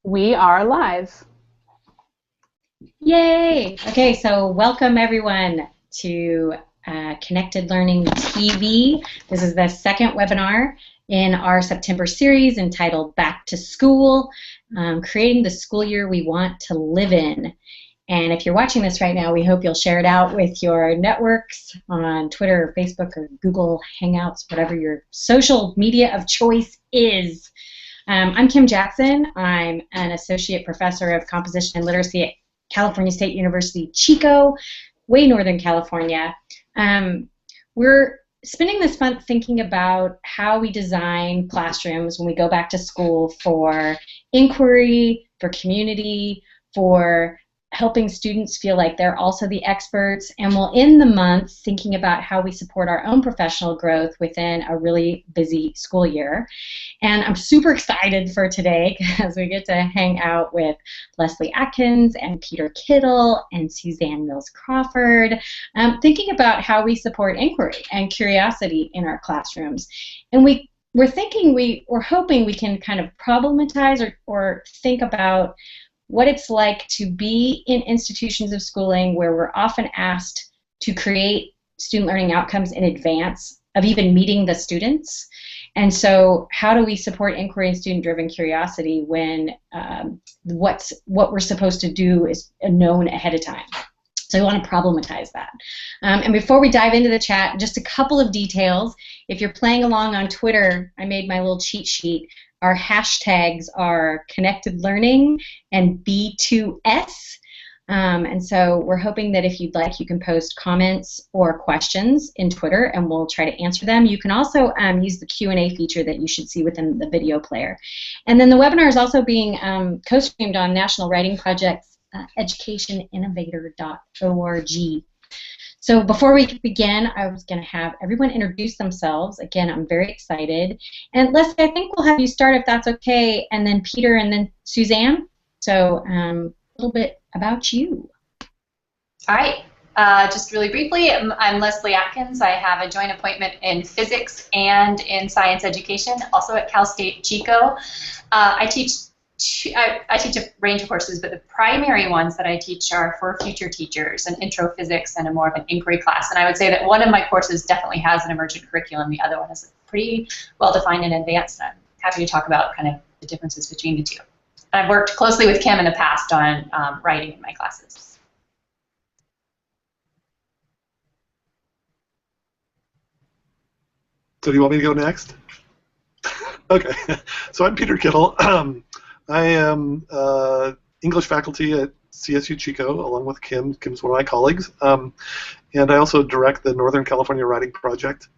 We are live. Yay! Okay, so welcome everyone to Connected Learning TV. This is the second webinar in our September series entitled Back to School, Creating the School Year We Want to Live In. And if you're watching this right now, we hope you'll share it out with your networks on Twitter, or Facebook, or Google Hangouts, whatever your social media of choice is. I'm Kim Jaxon. I'm an associate professor of composition and literacy at California State University, Chico, way northern California. We're spending this month thinking about how we design classrooms when we go back to school for inquiry, for community, for helping students feel like they're also the experts, and we'll end the month thinking about how we support our own professional growth within a really busy school year. And I'm super excited for today because we get to hang out with Leslie Atkins and Kittle and Suzanne Mills-Crawford, thinking about how we support inquiry and curiosity in our classrooms. And we're hoping we can kind of problematize or think about what it's like to be in institutions of schooling where we're often asked to create student learning outcomes in advance of even meeting the students. And so how do we support inquiry and student-driven curiosity when what we're supposed to do is known ahead of time? So we want to problematize that. And before we dive into the chat, just a couple of details. If you're playing along on Twitter, I made my little cheat sheet. Our hashtags are Connected Learning and B2S. And so we're hoping that if you'd like, you can post comments or questions in Twitter, and we'll try to answer them. You can also use the Q&A feature that you should see within the video player. And then the webinar is also being co-streamed on National Writing Project's educationinnovator.org. So before we begin, I was going to have everyone introduce themselves. Again, I'm very excited. And Leslie, I think we'll have you start if that's okay, and then Peter, and then Suzanne. So a little bit about you. All right. Just really briefly, I'm Leslie Atkins. I have a joint appointment in physics and in science education, also at Cal State Chico. I teach a range of courses, but the primary ones that I teach are for future teachers, an intro physics and a more of an inquiry class. And I would say that one of my courses definitely has an emergent curriculum. The other one is pretty well defined in advance. And I'm happy to talk about kind of the differences between the two. And I've worked closely with Kim in the past on writing in my classes. So do you want me to go next? Okay. So I'm Peter Kittle. I am English faculty at CSU Chico, along with Kim. Kim's one of my colleagues. And I also direct the Northern California Writing Project.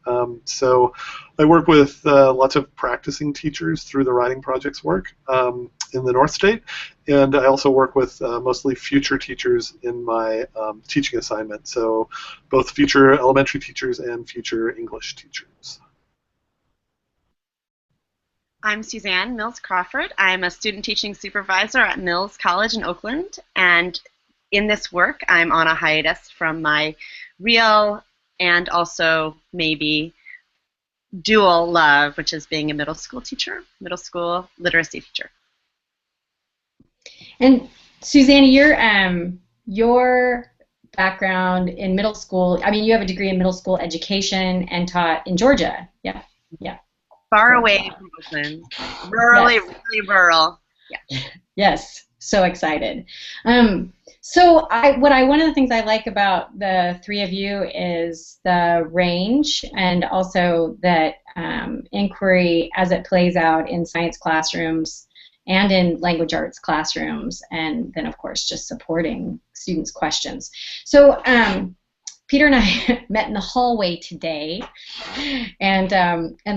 So I work with lots of practicing teachers through the Writing Project's work in the North State. And I also work with mostly future teachers in my teaching assignment. So both future elementary teachers and future English teachers. I'm Suzanne Mills-Crawford. I'm a student teaching supervisor at Mills College in Oakland, and in this work I'm on a hiatus from my real and also maybe dual love, which is being a middle school teacher, middle school literacy teacher. And Suzanne, your background in middle school, I mean, you have a degree in middle school education and taught in Georgia. Yeah. Far away from Oakland, rurally, yes. Really rural. Yeah. Yes, so excited. So one of the things I like about the three of you is the range, and also that inquiry as it plays out in science classrooms and in language arts classrooms, and then of course just supporting students' questions. So Peter and I met in the hallway today, and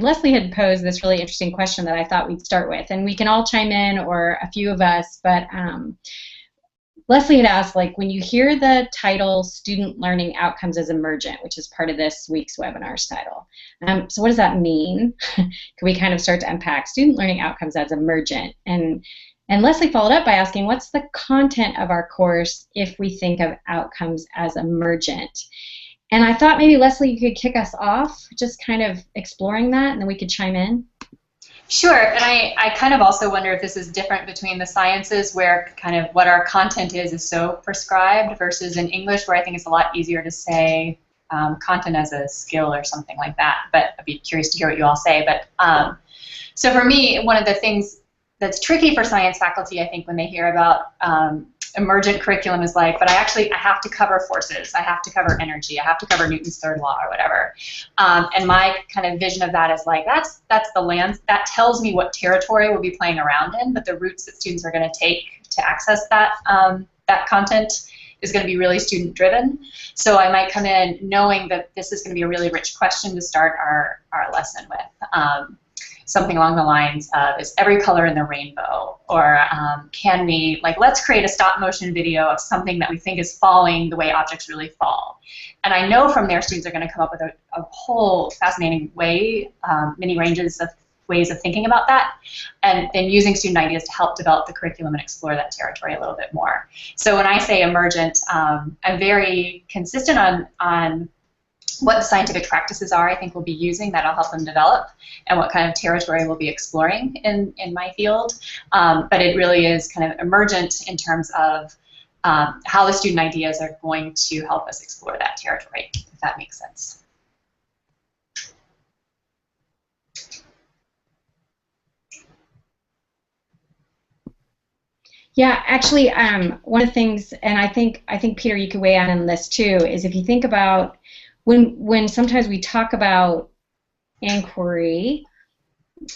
Leslie had posed this really interesting question that I thought we'd start with, and we can all chime in, or a few of us, but Leslie had asked, like, when you hear the title Student Learning Outcomes as Emergent, which is part of this week's webinar's title, so what does that mean? Can we kind of start to unpack Student Learning Outcomes as Emergent? And Leslie followed up by asking, what's the content of our course if we think of outcomes as emergent? And I thought maybe, Leslie, you could kick us off, just kind of exploring that, and then we could chime in. Sure, and I kind of also wonder if this is different between the sciences, where kind of what our content is so prescribed, versus in English, where I think it's a lot easier to say content as a skill or something like that. But I'd be curious to hear what you all say. But so for me, one of the things that's tricky for science faculty, I think, when they hear about emergent curriculum is like, but I have to cover forces, I have to cover energy, I have to cover Newton's third law or whatever. And my kind of vision of that is like, that's the land, that tells me what territory we'll be playing around in, but the routes that students are going to take to access that, that content is going to be really student driven. So I might come in knowing that this is going to be a really rich question to start our lesson with. Something along the lines of, is every color in the rainbow? Or can we, like, let's create a stop motion video of something that we think is falling the way objects really fall. And I know from there students are going to come up with a whole fascinating way, many ranges of ways of thinking about that, and then using student ideas to help develop the curriculum and explore that territory a little bit more. So when I say emergent, I'm very consistent on what the scientific practices are I think we'll be using that'll help them develop, and what kind of territory we'll be exploring in my field. But it really is kind of emergent in terms of how the student ideas are going to help us explore that territory, if that makes sense. Yeah, actually, one of the things, and I think Peter, you could weigh in on this too, is if you think about when sometimes we talk about inquiry,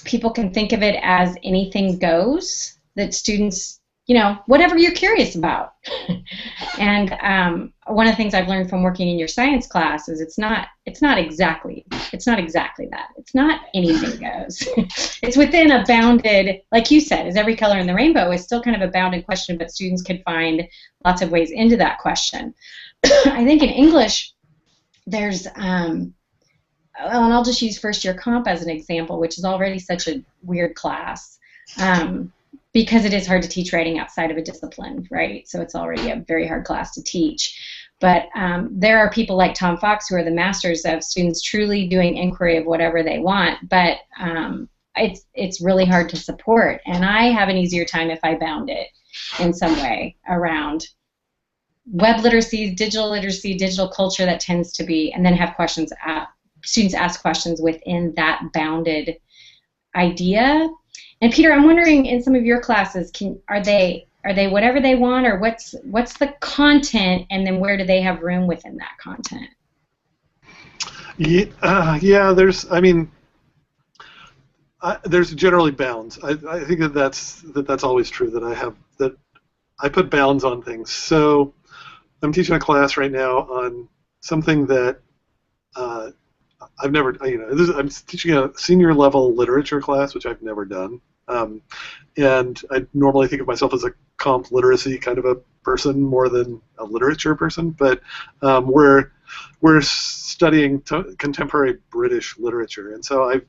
people can think of it as anything goes, that students, you know, whatever you're curious about. And one of the things I've learned from working in your science class is it's not exactly that. It's not anything goes. It's within a bounded, like you said, is every color in the rainbow is still kind of a bounded question, but students can find lots of ways into that question. I think in English, there's, and I'll just use first year comp as an example, which is already such a weird class, because it is hard to teach writing outside of a discipline, right? So it's already a very hard class to teach. But there are people like Tom Fox who are the masters of students truly doing inquiry of whatever they want, but it's really hard to support. And I have an easier time if I bound it in some way around web literacy, digital culture that tends to be, and then have questions, students ask questions within that bounded idea. And Peter, I'm wondering, in some of your classes, are they whatever they want, or what's the content, and then where do they have room within that content? Yeah, there's generally bounds. I think that's always true, that I put bounds on things. So I'm teaching a class right now on something that I've never, I'm teaching a senior level literature class, which I've never done. And I normally think of myself as a comp literacy kind of a person more than a literature person, but we're studying contemporary British literature, and so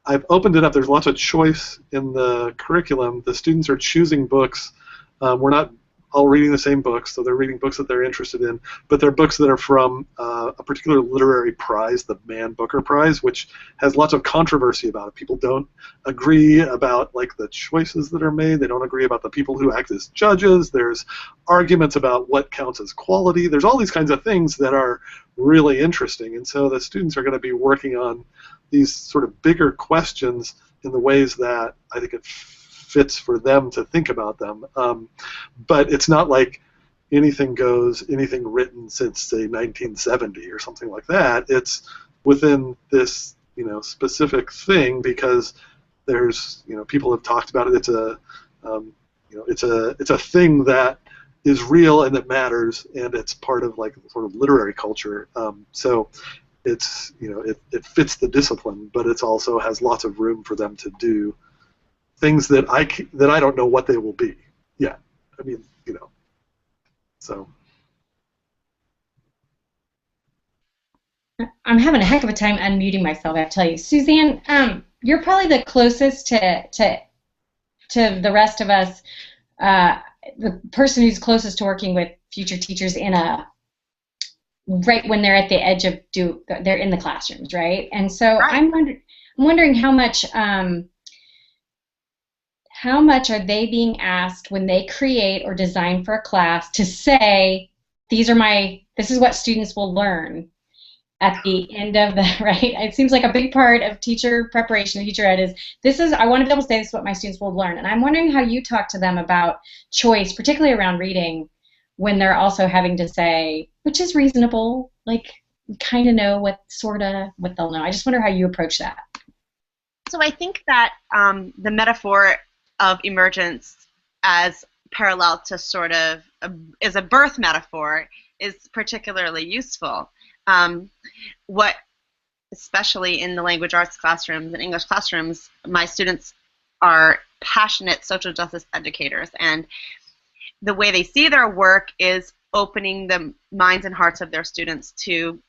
I've opened it up. There's lots of choice in the curriculum. The students are choosing books. We're not all reading the same books, so they're reading books that they're interested in, but they're books that are from a particular literary prize, the Man Booker Prize, which has lots of controversy about it. People don't agree about like the choices that are made. They don't agree about the people who act as judges. There's arguments about what counts as quality. There's all these kinds of things that are really interesting, and so the students are going to be working on these sort of bigger questions in the ways that I think it fits for them to think about them. But it's not like anything goes, anything written since, say, 1970 or something like that. It's within this, specific thing because there's, people have talked about it. It's a, it's a thing that is real and that matters, and it's part of like sort of literary culture. So it's, it fits the discipline, but it also has lots of room for them to do things that I don't know what they will be. Yeah, I mean, so. I'm having a heck of a time unmuting myself, I have to tell you. Suzanne, you're probably the closest to the rest of us, the person who's closest to working with future teachers right when they're at the edge of they're in the classrooms, right? And so right. I'm wondering how much how much are they being asked when they create or design for a class to say, this is what students will learn at the end of the, right? It seems like a big part of teacher preparation, teacher ed is, I want to be able to say this is what my students will learn. And I'm wondering how you talk to them about choice, particularly around reading, when they're also having to say, which is reasonable, like, you kind of know what they'll know. I just wonder how you approach that. So I think that the metaphor of emergence as parallel to sort of is a birth metaphor is particularly useful. What, especially in the language arts classrooms and English classrooms, my students are passionate social justice educators, and the way they see their work is opening the minds and hearts of their students to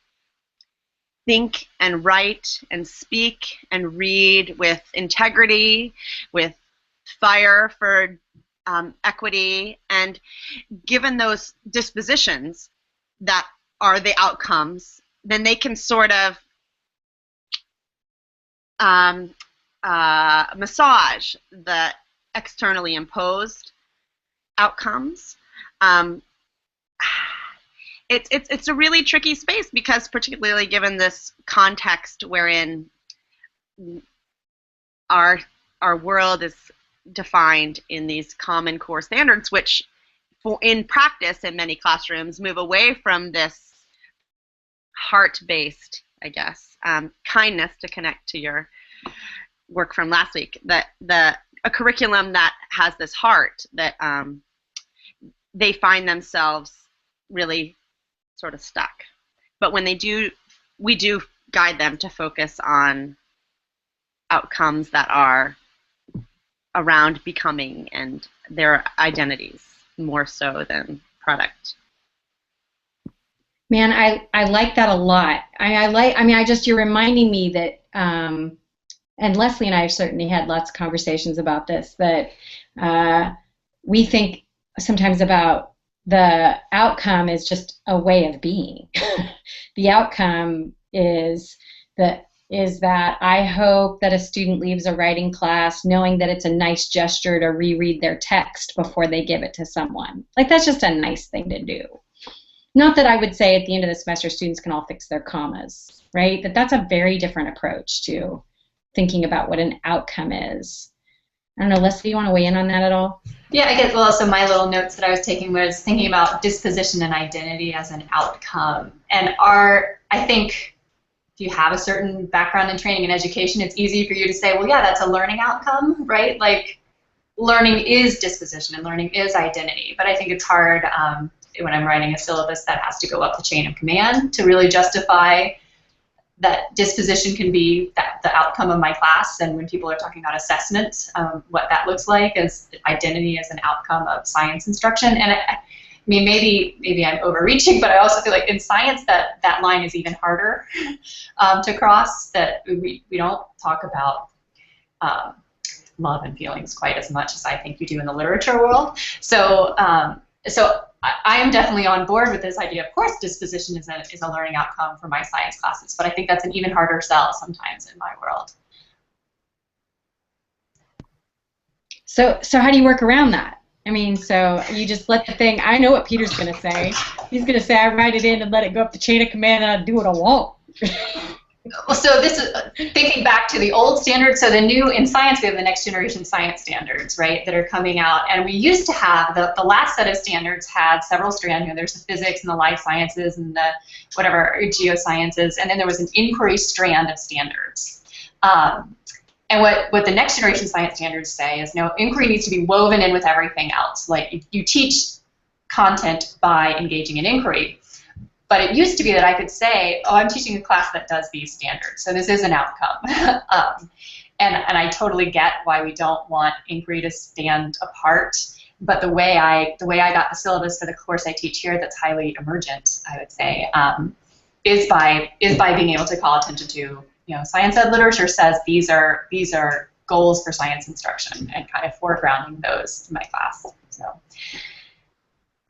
think and write and speak and read with integrity, with fire for equity, and given those dispositions that are the outcomes, then they can sort of massage the externally imposed outcomes. It's a really tricky space because, particularly given this context wherein our world is defined in these common core standards, which in practice in many classrooms move away from this heart-based, I guess, kindness, to connect to your work from last week, a curriculum that has this heart that they find themselves really sort of stuck. But when they do, we do guide them to focus on outcomes that are around becoming and their identities more so than product. Man, I like that a lot. You're reminding me that, and Leslie and I have certainly had lots of conversations about this, that we think sometimes about the outcome is just a way of being. The outcome is that I hope that a student leaves a writing class knowing that it's a nice gesture to reread their text before they give it to someone. Like, that's just a nice thing to do. Not that I would say at the end of the semester students can all fix their commas, right? That's a very different approach to thinking about what an outcome is. I don't know, Leslie, you want to weigh in on that at all? Yeah, I guess, well, so my little notes that I was taking was thinking about disposition and identity as an outcome. And I think if you have a certain background in training and education, it's easy for you to say, well, yeah, that's a learning outcome, right? Like, learning is disposition and learning is identity. But I think it's hard when I'm writing a syllabus that has to go up the chain of command to really justify that disposition can be the outcome of my class. And when people are talking about assessment, what that looks like is identity as an outcome of science instruction. And I mean, maybe I'm overreaching, but I also feel like in science that line is even harder to cross, that we don't talk about love and feelings quite as much as I think we do in the literature world. So I am definitely on board with this idea. Of course, disposition is a learning outcome for my science classes, but I think that's an even harder sell sometimes in my world. So how do you work around that? I mean, so you just let the thing, I know what Peter's going to say. He's going to say, I write it in and let it go up the chain of command and I do what I want. So this is thinking back to the old standards. So in science, we have the next generation science standards, right, that are coming out. And we used to have, the last set of standards had several strands. There's the physics and the life sciences and the whatever, geosciences. And then there was an inquiry strand of standards. And what the next generation science standards say is, no, inquiry needs to be woven in with everything else. Like, you teach content by engaging in inquiry. But it used to be that I could say, oh, I'm teaching a class that does these standards, so this is an outcome. And I totally get why we don't want inquiry to stand apart. But the way I got the syllabus for the course I teach here, that's highly emergent, I would say, is by being able to call attention to, science ed literature says these are goals for science instruction, and kind of foregrounding those in my class. So,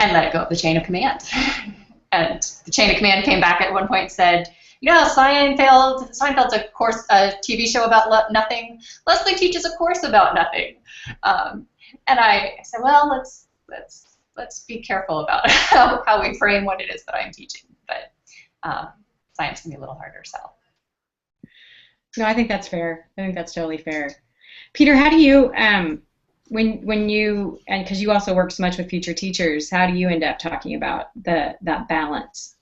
and let it go up the chain of command. And the chain of command came back at one point and said, Seinfeld's a TV show about nothing. Leslie teaches a course about nothing. And I said, well, let's be careful about how we frame what it is that I'm teaching. But science can be a little harder, so. No, I think that's fair. I think that's totally fair. Peter, how do you, when you, and because you also work so much with future teachers, how do you end up talking about that balance?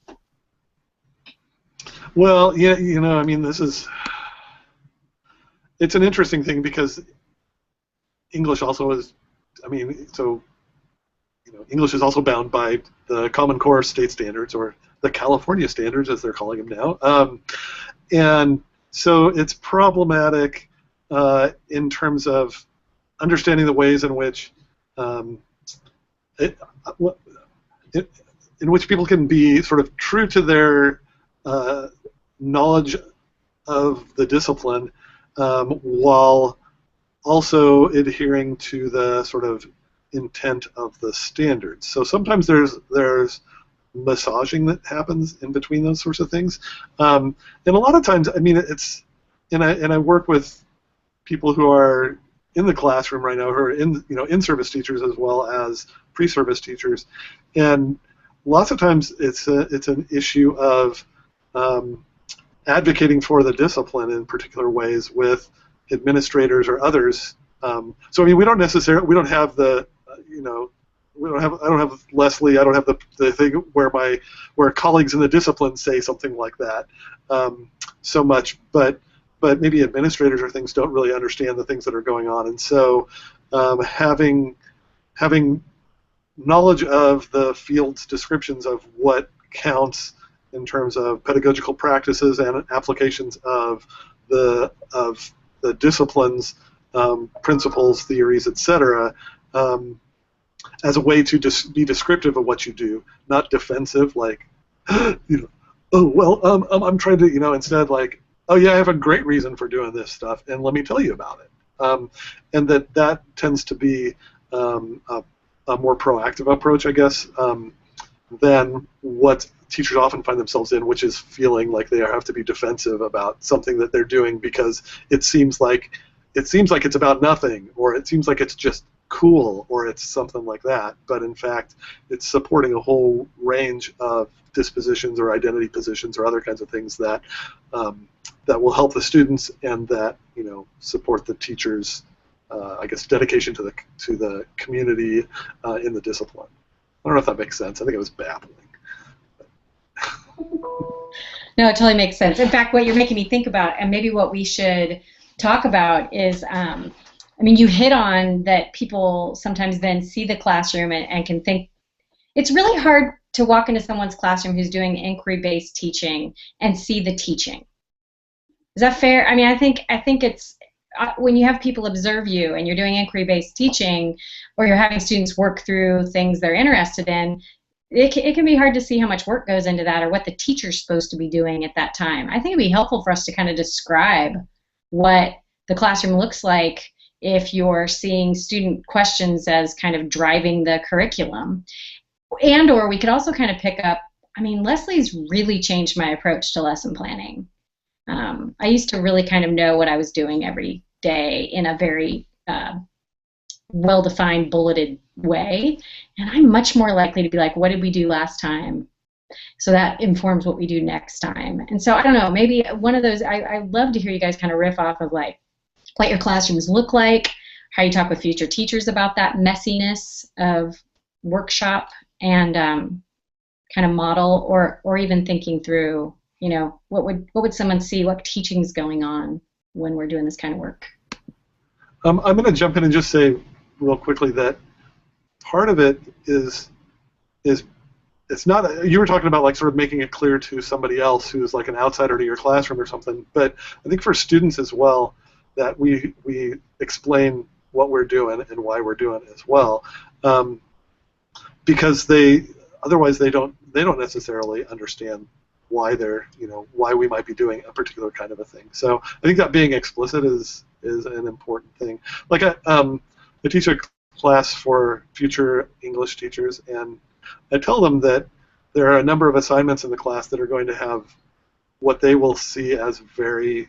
Well, yeah, I mean, it's an interesting thing because English also is, I mean, so, English is also bound by the Common Core state standards, or the California standards, as they're calling them now. And so it's problematic in terms of understanding the ways in which in which people can be sort of true to their knowledge of the discipline while also adhering to the sort of intent of the standards. So sometimes there's massaging that happens in between those sorts of things, and a lot of times, I mean, and I work with people who are in the classroom right now, who are in-service teachers as well as pre-service teachers, and lots of times it's an issue of advocating for the discipline in particular ways with administrators or others. So I mean, we don't have the I don't have Leslie. I don't have the thing where colleagues in the discipline say something like that so much, but maybe administrators or things don't really understand the things that are going on, and so having knowledge of the field's descriptions of what counts in terms of pedagogical practices and applications of the disciplines, principles, theories, etc., as a way to be descriptive of what you do, not defensive, like, oh well, I'm trying to, instead like, oh yeah, I have a great reason for doing this stuff, and let me tell you about it. And that tends to be a more proactive approach, I guess, than what teachers often find themselves in, which is feeling like they have to be defensive about something that they're doing because it seems like it's about nothing, or it seems like it's just cool, or it's something like that. But in fact, it's supporting a whole range of dispositions or identity positions or other kinds of things that that will help the students and that support the teachers' I guess dedication to the community in the discipline. I don't know if that makes sense. I think it was babbling. No, it totally makes sense. In fact, what you're making me think about, and maybe what we should talk about, is, I mean, you hit on that people sometimes then see the classroom and can think, it's really hard to walk into someone's classroom who's doing inquiry-based teaching and see the teaching. Is that fair? I mean, I think it's, when you have people observe you and you're doing inquiry-based teaching, or you're having students work through things they're interested in, it can be hard to see how much work goes into that or what the teacher's supposed to be doing at that time. I think it'd be helpful for us to kind of describe what the classroom looks like if you're seeing student questions as kind of driving the curriculum. And or we could also kind of pick up, I mean, Leslie's really changed my approach to lesson planning. I used to really kind of know what I was doing every day in a very well-defined, bulleted way, and I'm much more likely to be like, what did we do last time? So that informs what we do next time. And so I don't know, maybe one of those, I'd love to hear you guys kind of riff off of like what your classrooms look like, how you talk with future teachers about that messiness of workshop, and kind of model or even thinking through, what would someone see, what teaching's going on when we're doing this kind of work? I'm going to jump in and just say real quickly that part of it is it's not, you were talking about like sort of making it clear to somebody else who's like an outsider to your classroom or something, but I think for students as well that we explain what we're doing and why we're doing it as well, because otherwise they don't necessarily understand why why we might be doing a particular kind of a thing. So I think that being explicit is an important thing. Like I teach a class for future English teachers, and I tell them that there are a number of assignments in the class that are going to have what they will see as very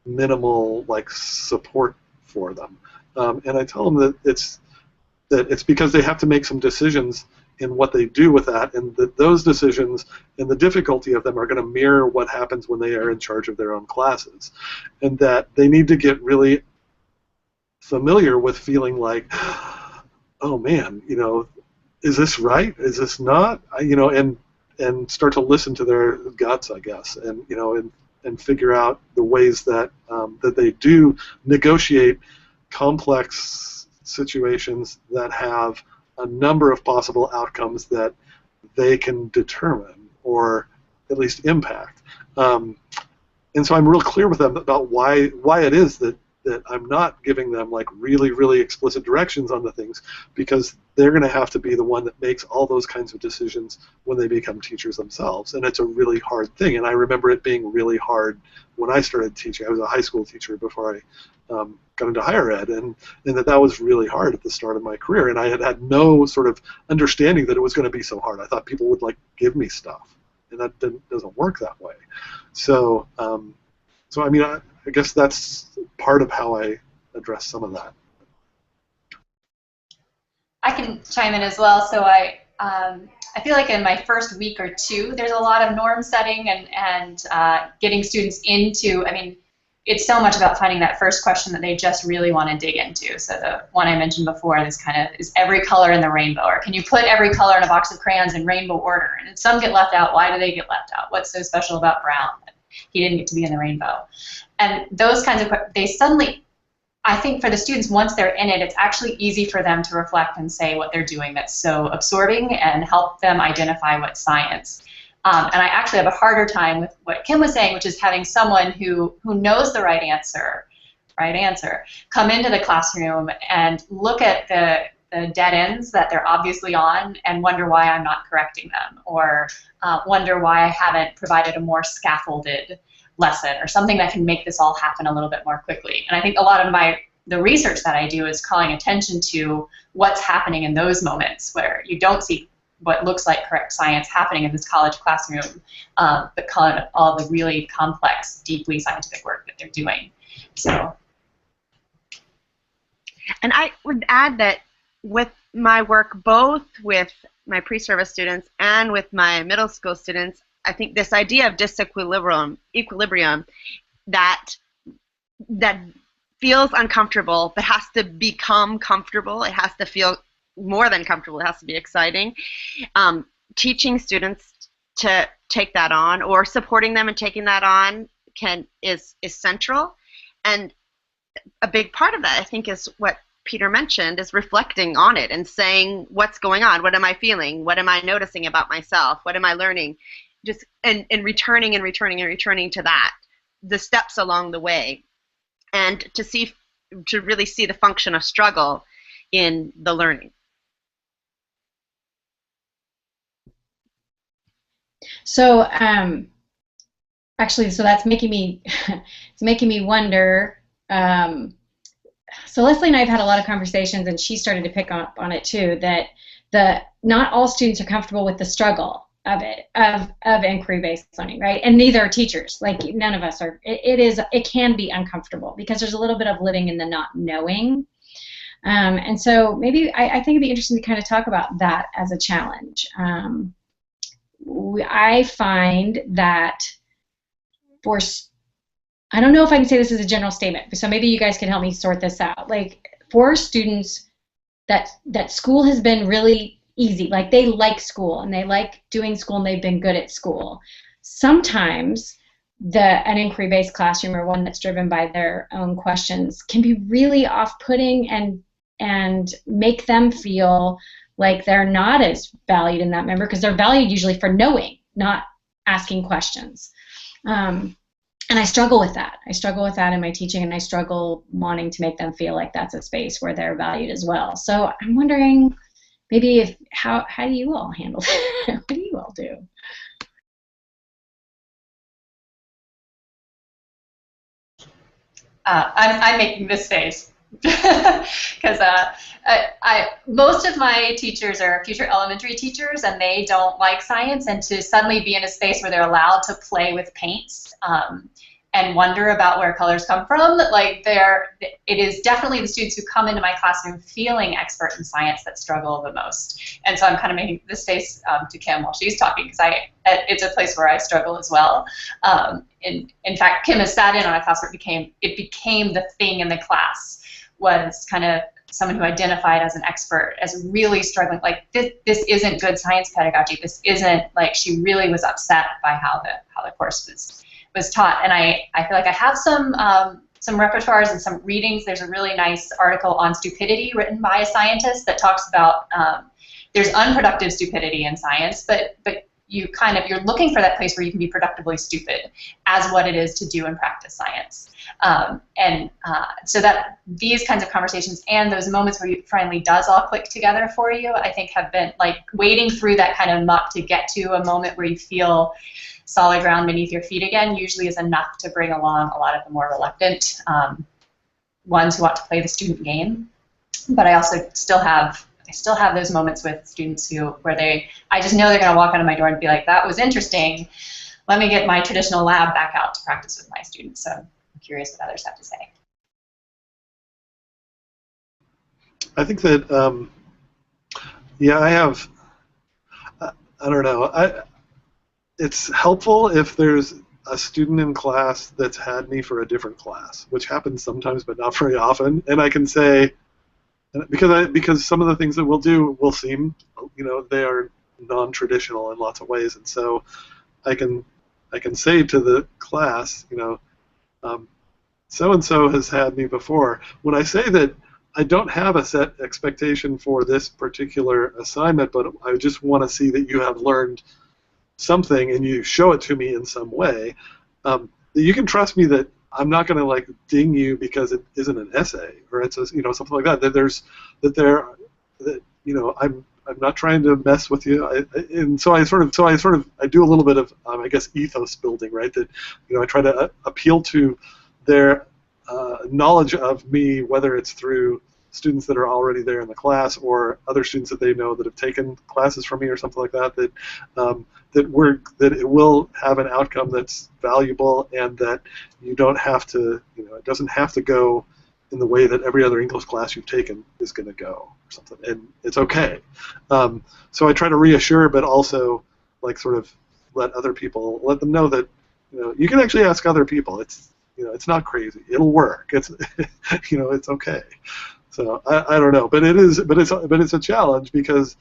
minimal like support for them. and I tell them that it's because they have to make some decisions in what they do with that, and that those decisions and the difficulty of them are going to mirror what happens when they are in charge of their own classes, and that they need to get really familiar with feeling like, oh man, is this right? Is this not? And start to listen to their guts, I guess, and figure out the ways that that they do negotiate complex situations that have a number of possible outcomes that they can determine or at least impact. And so I'm real clear with them about why it is that I'm not giving them like really, really explicit directions on the things, because they're going to have to be the one that makes all those kinds of decisions when they become teachers themselves. And it's a really hard thing. And I remember it being really hard when I started teaching. I was a high school teacher before I got into higher ed, and that was really hard at the start of my career. And I had no sort of understanding that it was going to be so hard. I thought people would like give me stuff, and that doesn't work that way. So, I mean, I guess that's part of how I address some of that. I can chime in as well. So I feel like in my first week or two, there's a lot of norm setting and getting students into, I mean, it's so much about finding that first question that they just really want to dig into. So the one I mentioned before, this kind of is every color in the rainbow, or can you put every color in a box of crayons in rainbow order? And some get left out. Why do they get left out? What's so special about brown? He didn't get to be in the rainbow. And those kinds of, they suddenly, I think for the students, once they're in it, it's actually easy for them to reflect and say what they're doing that's so absorbing and help them identify what's science. And I actually have a harder time with what Kim was saying, which is having someone who knows the right answer, come into the classroom and look at the dead ends that they're obviously on and wonder why I'm not correcting them, or wonder why I haven't provided a more scaffolded lesson or something that can make this all happen a little bit more quickly. And I think a lot of the research that I do is calling attention to what's happening in those moments where you don't see what looks like correct science happening in this college classroom, but calling it all the really complex, deeply scientific work that they're doing. So. And I would add that with my work, both with my pre-service students and with my middle school students, I think this idea of disequilibrium, that feels uncomfortable but has to become comfortable. It has to feel more than comfortable. It has to be exciting. Teaching students to take that on, or supporting them in taking that on, is central. And a big part of that, I think, is what Peter mentioned, is reflecting on it and saying, what's going on? What am I feeling? What am I noticing about myself? What am I learning? Just and returning to that, the steps along the way, and to really see the function of struggle in the learning. So actually, so that's making me it's making me wonder. So Leslie and I have had a lot of conversations, and she started to pick up on it too, that not all students are comfortable with the struggle of inquiry-based learning, right? And neither are teachers. Like, none of us are. It can be uncomfortable because there's a little bit of living in the not knowing. And so maybe I think it'd be interesting to kind of talk about that as a challenge. I find that I don't know if I can say this as a general statement, so maybe you guys can help me sort this out. Like, for students that school has been really easy, like they like school and they like doing school and they've been good at school, sometimes an inquiry-based classroom, or one that's driven by their own questions, can be really off-putting and make them feel like they're not as valued in that member, because they're valued usually for knowing, not asking questions. And I struggle with that. I struggle with that in my teaching, and I struggle wanting to make them feel like that's a space where they're valued as well. So I'm wondering, maybe how do you all handle that? What do you all do? I'm making this face because most of my teachers are future elementary teachers, and they don't like science, and to suddenly be in a space where they're allowed to play with paints and wonder about where colors come from. Like it is definitely the students who come into my classroom feeling expert in science that struggle the most. And so I'm kind of making this face to Kim while she's talking, because it's a place where I struggle as well. In fact, Kim has sat in on a class where it became the thing in the class, was kind of someone who identified as an expert, as really struggling, like this isn't good science pedagogy. This isn't, like, she really was upset by how the course was taught. And I feel like I have some repertoires and some readings. There's a really nice article on stupidity written by a scientist that talks about there's unproductive stupidity in science, but you're looking for that place where you can be productively stupid as what it is to do and practice science. So that these kinds of conversations and those moments where it finally does all click together for you, I think have been like wading through that kind of muck to get to a moment where you feel solid ground beneath your feet again, usually is enough to bring along a lot of the more reluctant ones who want to play the student game. But I also still have those moments with students where I just know they're going to walk out of my door and be like, that was interesting. Let me get my traditional lab back out to practice with my students. So I'm curious what others have to say. I think that, yeah, I don't know. It's helpful if there's a student in class that's had me for a different class, which happens sometimes but not very often, and I can say, because some of the things that we'll do will seem, they are non-traditional in lots of ways, and so I can say to the class, so-and-so has had me before. When I say that I don't have a set expectation for this particular assignment, but I just want to see that you have learned something and you show it to me in some way, you can trust me that I'm not going to like ding you because it isn't an essay or it's a, something like that. I'm not trying to mess with you. I do a little bit of I guess ethos building, right? That I try to appeal to their knowledge of me, whether it's through students that are already there in the class or other students that they know that have taken classes from me or something like that. That it will have an outcome that's valuable, and that you don't have to, it doesn't have to go in the way that every other English class you've taken is going to go or something, and it's okay. So I try to reassure, but also like sort of let them know that you can actually ask other people. It's it's not crazy. It'll work. It's it's okay. So I don't know, but it's a challenge because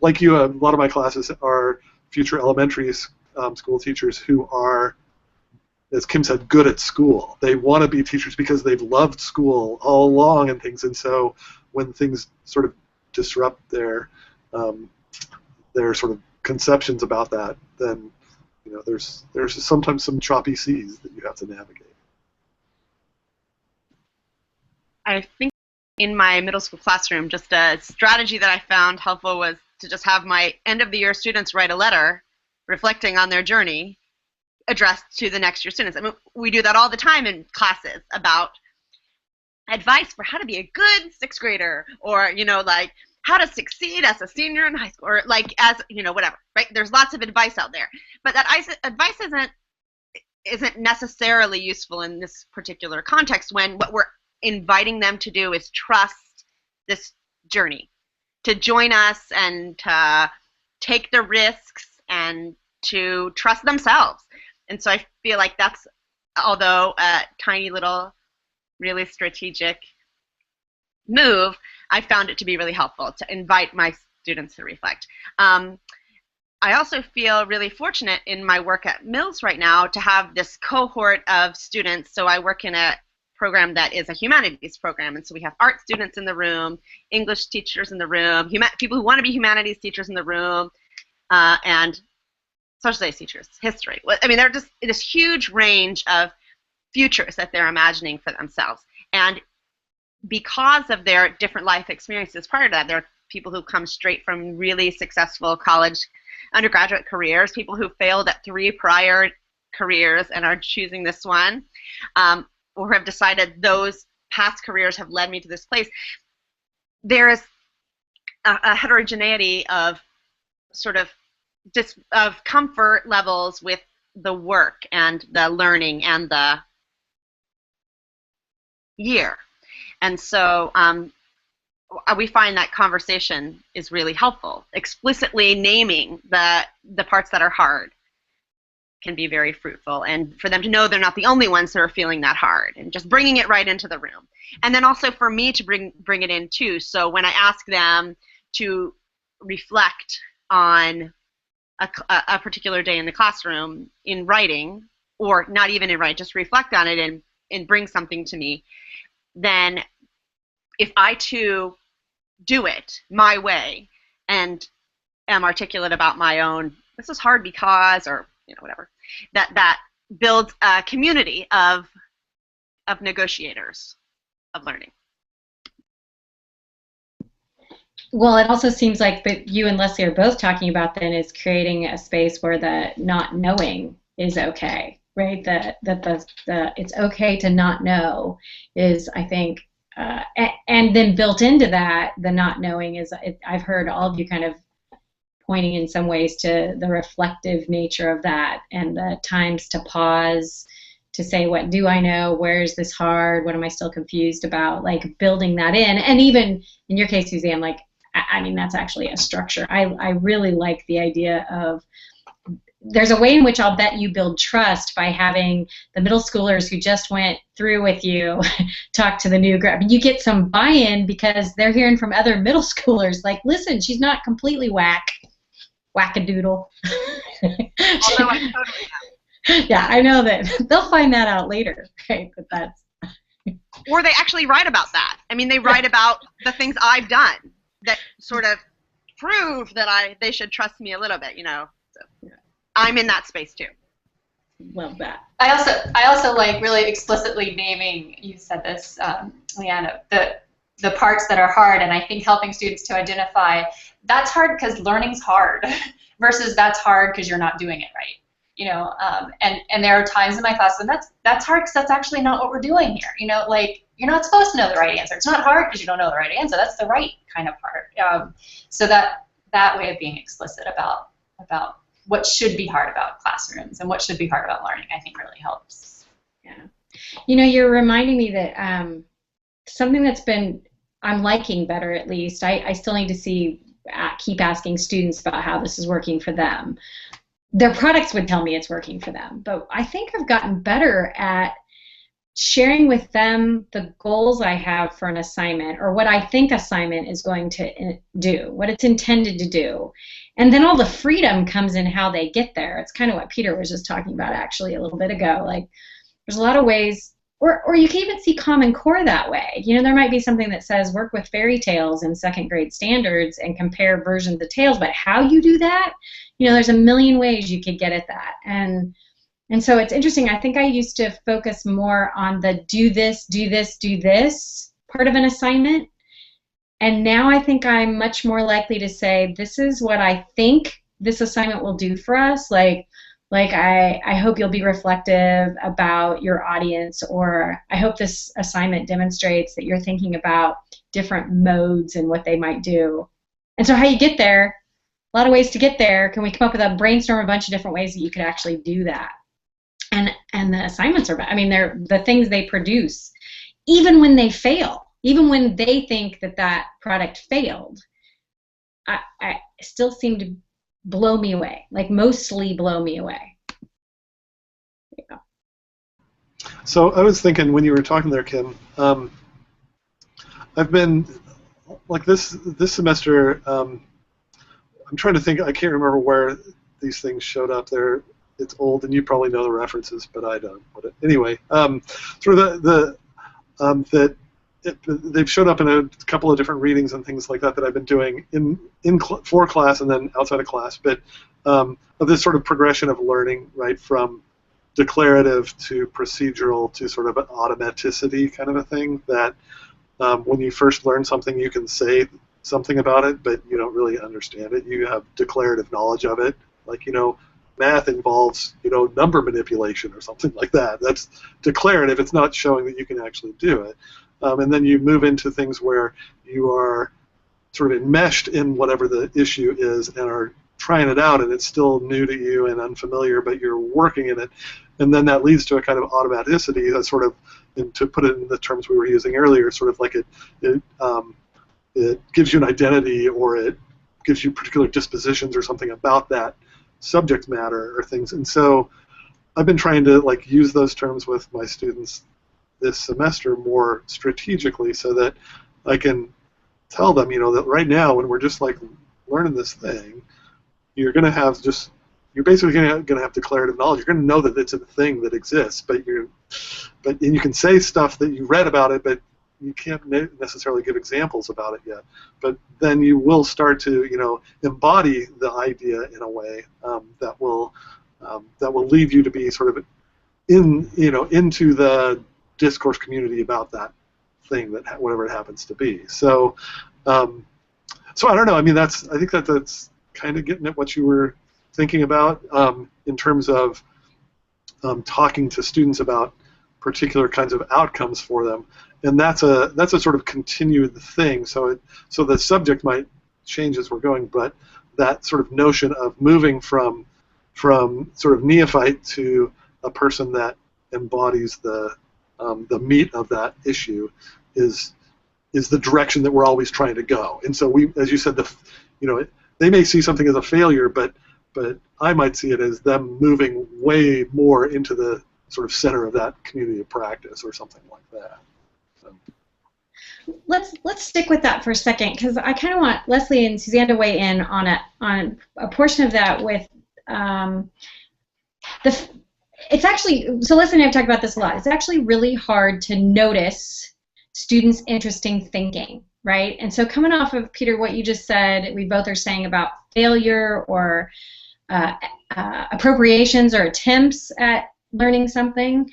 like you, a lot of my classes are future elementary school teachers who are, as Kim said, good at school. They want to be teachers because they've loved school all along and things. And so when things sort of disrupt their sort of conceptions about that, then there's sometimes some choppy seas that you have to navigate. I think in my middle school classroom, just a strategy that I found helpful was to just have my end of the year students write a letter reflecting on their journey addressed to the next year students. I mean, we do that all the time in classes about advice for how to be a good sixth grader, or like how to succeed as a senior in high school, or like as whatever, right? There's lots of advice out there, but that advice isn't necessarily useful in this particular context when what we're inviting them to do is trust this journey, to join us and to take the risks and to trust themselves. And so I feel like that's, although a tiny little, really strategic move, I found it to be really helpful to invite my students to reflect. I also feel really fortunate in my work at Mills right now to have this cohort of students. So I work in a program that is a humanities program, and so we have art students in the room, English teachers in the room, people who want to be humanities teachers in the room, and social studies teachers, history. I mean, they're just this huge range of futures that they're imagining for themselves. And because of their different life experiences prior to that, there are people who come straight from really successful college undergraduate careers, people who failed at 3 prior careers and are choosing this one, or have decided those past careers have led me to this place. There is a heterogeneity of sort of of comfort levels with the work and the learning and the year. And so we find that conversation is really helpful. Explicitly naming the parts that are hard can be very fruitful, and for them to know they're not the only ones that are feeling that hard, and just bringing it right into the room. And then also for me to bring it in too. So when I ask them to reflect on a particular day in the classroom in writing, or not even in writing, just reflect on it and bring something to me, then if I too do it my way and am articulate about my own, this is hard because, or whatever, that builds a community of negotiators of learning. Well, it also seems like that you and Leslie are both talking about then is creating a space where the not knowing is okay, right? That the it's okay to not know is, I think, and then built into that, the not knowing is, I've heard all of you kind of pointing in some ways to the reflective nature of that, and the times to pause, to say, what do I know? Where is this hard? What am I still confused about? Like building that in. And even in your case, Suzanne, like, I mean, that's actually a structure. I really like the idea of, there's a way in which I'll bet you build trust by having the middle schoolers who just went through with you talk to the new grad. You get some buy-in because they're hearing from other middle schoolers, like, listen, she's not completely wackadoodle. Although I totally am. Yeah, I know that they'll find that out later, right? But that's or they actually write about that. I mean, they write about the things I've done that sort of prove that they should trust me a little bit, So I'm in that space too. Love that. I also like really explicitly naming, you said this, Leanna, the parts that are hard, and I think helping students to identify that's hard because learning's hard versus that's hard because you're not doing it right. And there are times in my class when that's hard because that's actually not what we're doing here. Like, you're not supposed to know the right answer. It's not hard because you don't know the right answer. That's the right kind of hard. So that way of being explicit about what should be hard about classrooms and what should be hard about learning, I think really helps. Yeah. You're reminding me that something that's been, I'm liking better at least, I still need to keep asking students about how this is working for them. Their products would tell me it's working for them, but I think I've gotten better at sharing with them the goals I have for an assignment, or what I think assignment is going to do, what it's intended to do. And then all the freedom comes in how they get there. It's kind of what Peter was just talking about actually a little bit ago. Like, there's a lot of ways, or you can even see Common Core that way. There might be something that says work with fairy tales in second grade standards and compare versions of tales, but how you do that, there's a million ways you could get at that. And so it's interesting. I think I used to focus more on the do this, do this, do this part of an assignment. And now I think I'm much more likely to say, this is what I think this assignment will do for us. Like I hope you'll be reflective about your audience, or I hope this assignment demonstrates that you're thinking about different modes and what they might do. And so how you get there, a lot of ways to get there. Can we come up with a brainstorm, a bunch of different ways that you could actually do that? And the assignments are, they're the things they produce, even when they fail, even when they think that product failed, I still seem to blow me away, like mostly blow me away. Yeah. So I was thinking when you were talking there, Kim, I've been, like this semester, I'm trying to think, I can't remember where these things showed up there. It's old, and you probably know the references, but I don't. But anyway, sort of they've showed up in a couple of different readings and things like that I've been doing for class and then outside of class. But of this sort of progression of learning, right, from declarative to procedural to sort of an automaticity kind of a thing. That when you first learn something, you can say something about it, but you don't really understand it. You have declarative knowledge of it, like math involves, number manipulation or something like that. That's declarative. It's not showing that you can actually do it. And then you move into things where you are sort of enmeshed in whatever the issue is and are trying it out and it's still new to you and unfamiliar, but you're working in it, and then that leads to a kind of automaticity that sort of, and to put it in the terms we were using earlier, sort of like it gives you an identity, or it gives you particular dispositions or something about that subject matter or things. And so I've been trying to like use those terms with my students this semester more strategically, so that I can tell them, that right now when we're just like learning this thing, you're going to have just, you're basically going to have declarative knowledge. You're going to know that it's a thing that exists, and you can say stuff that you read about it, but you can't necessarily give examples about it yet. But then you will start to, embody the idea in a way that will lead you to be sort of into the discourse community about that thing, that whatever it happens to be. So, so I don't know. I mean, I think that's kind of getting at what you were thinking about in terms of talking to students about particular kinds of outcomes for them, and that's a sort of continued thing. So the subject might change as we're going, but that sort of notion of moving from sort of neophyte to a person that embodies the meat of that issue is the direction that we're always trying to go. And so we, as you said, they may see something as a failure, but I might see it as them moving way more into the sort of center of that community of practice or something like that. So. Let's stick with that for a second, because I kind of want Leslie and Suzanne to weigh in on a portion of that with it's actually, so Leslie and I have talked about this a lot. It's actually really hard to notice students' interesting thinking, right? And so coming off of, Peter, what you just said, we both are saying about failure or appropriations or attempts at learning something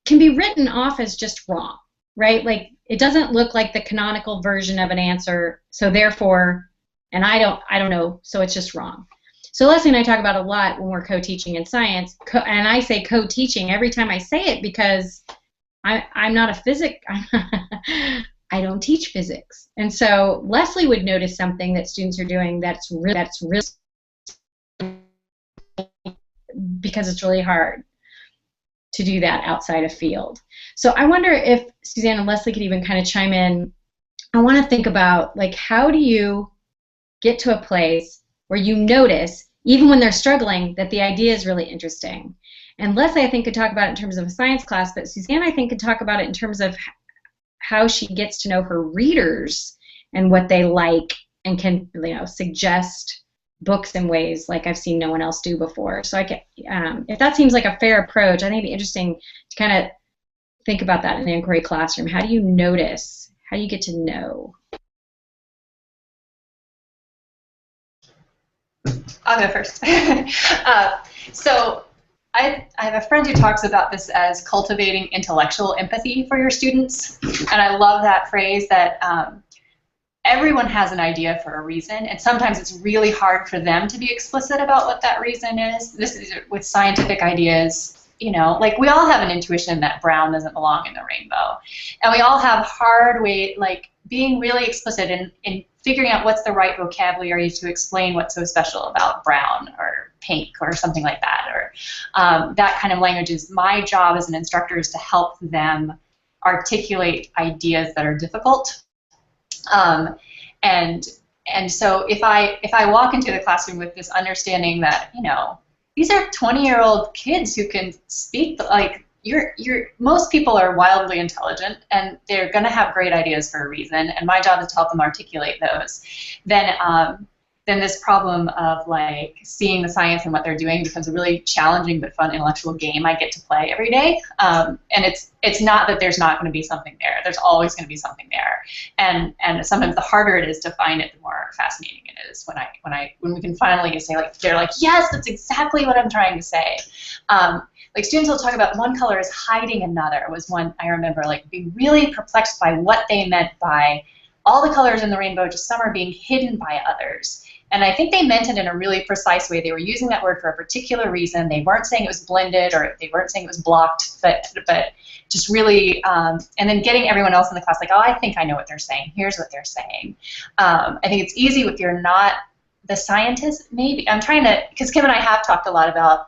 can be written off as just wrong, right? Like, it doesn't look like the canonical version of an answer, so therefore, and I don't know, so it's just wrong. So Leslie and I talk about a lot when we're co-teaching in science, and I say co-teaching every time I say it because I'm not a physics, I don't teach physics. And so Leslie would notice something that students are doing that's really because it's really hard to do that outside of field. So I wonder if Suzanne and Leslie could even kind of chime in. I want to think about, like, how do you get to a place where you notice, even when they're struggling, that the idea is really interesting. And Leslie, I think, could talk about it in terms of a science class, but Suzanne, I think, could talk about it in terms of how she gets to know her readers and what they like, and can, suggest books in ways like I've seen no one else do before. So if that seems like a fair approach, I think it'd be interesting to kind of think about that in the inquiry classroom. How do you notice? How do you get to know? I'll go first. So I have a friend who talks about this as cultivating intellectual empathy for your students, and I love that phrase, that everyone has an idea for a reason, and sometimes it's really hard for them to be explicit about what that reason is. This is with scientific ideas, like we all have an intuition that brown doesn't belong in the rainbow, and we all have hard way, like being really explicit in figuring out what's the right vocabulary to explain what's so special about brown or pink or something like that, or that kind of language. Is my job as an instructor is to help them articulate ideas that are difficult. And so if I walk into the classroom with this understanding that, these are 20-year-old kids who can speak, like, most people are wildly intelligent, and they're going to have great ideas for a reason, and my job is to help them articulate those, then this problem of, like, seeing the science and what they're doing becomes a really challenging but fun intellectual game I get to play every day. And it's not that there's not going to be something there. There's always going to be something there. And sometimes the harder it is to find it, the more fascinating it is when we can finally say, like, they're like, yes, that's exactly what I'm trying to say. Like, students will talk about one color is hiding another, was one I remember, like, being really perplexed by what they meant by all the colors in the rainbow, just some are being hidden by others. And I think they meant it in a really precise way. They were using that word for a particular reason. They weren't saying it was blended, or they weren't saying it was blocked, but just really, and then getting everyone else in the class like, oh, I think I know what they're saying. Here's what they're saying. I think it's easy if you're not the scientist, maybe. I'm trying to, because Kim and I have talked a lot about,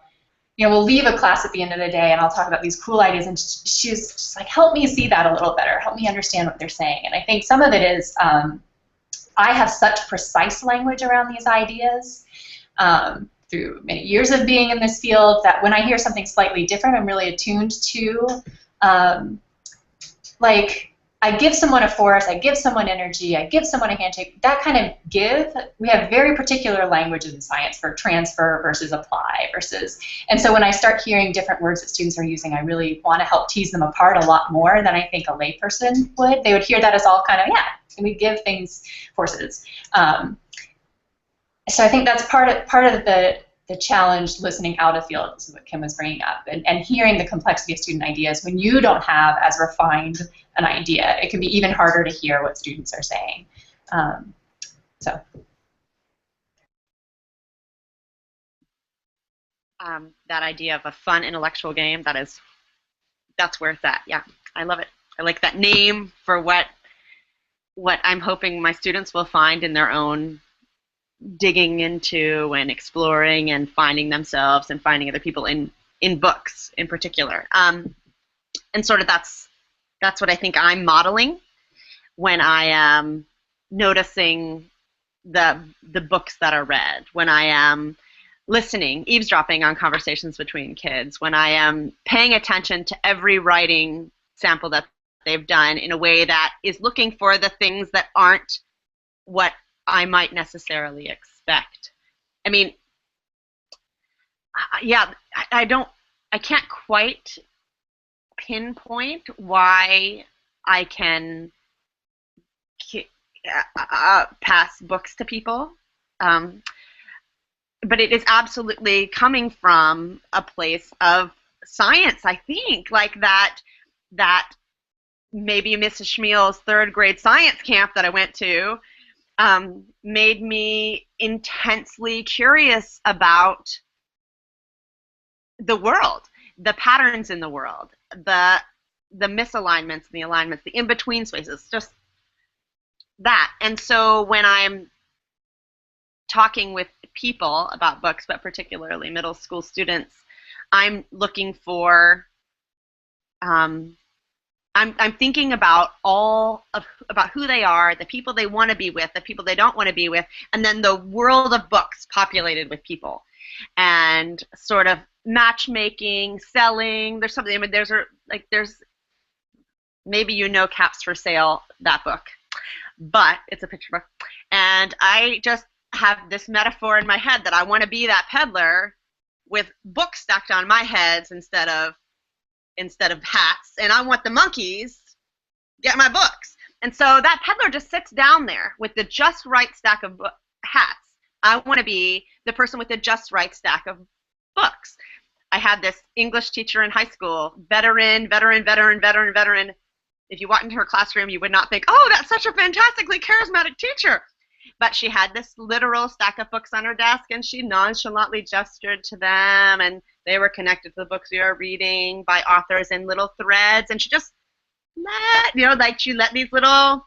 we'll leave a class at the end of the day and I'll talk about these cool ideas, and she's just like, help me see that a little better, help me understand what they're saying. And I think some of it is I have such precise language around these ideas through many years of being in this field that when I hear something slightly different, I'm really attuned to, like, I give someone a force, I give someone energy, I give someone a handshake, that kind of give. We have very particular language in science for transfer versus apply versus, and so when I start hearing different words that students are using, I really want to help tease them apart a lot more than I think a layperson would. They would hear that as all kind of, yeah, and we give things forces. So I think that's part of the challenge listening out of field. This is what Kim was bringing up, and hearing the complexity of student ideas. When you don't have as refined an idea, it can be even harder to hear what students are saying. That idea of a fun intellectual game, that's where it's at. Yeah, I love it. I like that name for what I'm hoping my students will find in their own digging into and exploring and finding themselves and finding other people in books in particular. And sort of that's what I think I'm modeling when I am noticing the books that are read, when I am listening, eavesdropping on conversations between kids, when I am paying attention to every writing sample that they've done in a way that is looking for the things that aren't what I might necessarily expect. I mean, yeah, I can't quite pinpoint why I can pass books to people, but it is absolutely coming from a place of science, I think, like that maybe Mrs. Schmeel's third grade science camp that I went to made me intensely curious about the world, the patterns in the world, the misalignments and the alignments, the in-between spaces, just that. And so when I'm talking with people about books, but particularly middle school students, I'm looking for I'm thinking about about who they are, the people they want to be with, the people they don't want to be with, and then the world of books populated with people, and sort of matchmaking, selling. There's something. I mean, there's maybe Caps for Sale, that book, but it's a picture book, and I just have this metaphor in my head that I want to be that peddler with books stacked on my heads instead of hats, and I want the monkeys get my books. And so that peddler just sits down there with the just right stack of hats. I want to be the person with the just right stack of books. I had this English teacher in high school, veteran. If you walked into her classroom, you would not think, oh, that's such a fantastically charismatic teacher. But she had this literal stack of books on her desk, and she nonchalantly gestured to them, and they were connected to the books we were reading by authors in little threads, and she just she let these little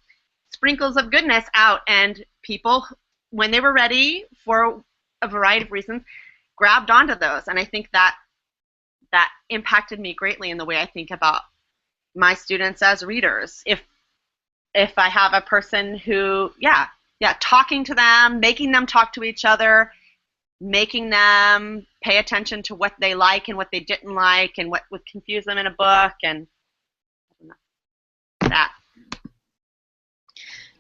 sprinkles of goodness out, and people, when they were ready for a variety of reasons, grabbed onto those. And I think that impacted me greatly in the way I think about my students as readers. If I have a person who, talking to them, making them talk to each other, making them pay attention to what they like and what they didn't like and what would confuse them in a book, and that.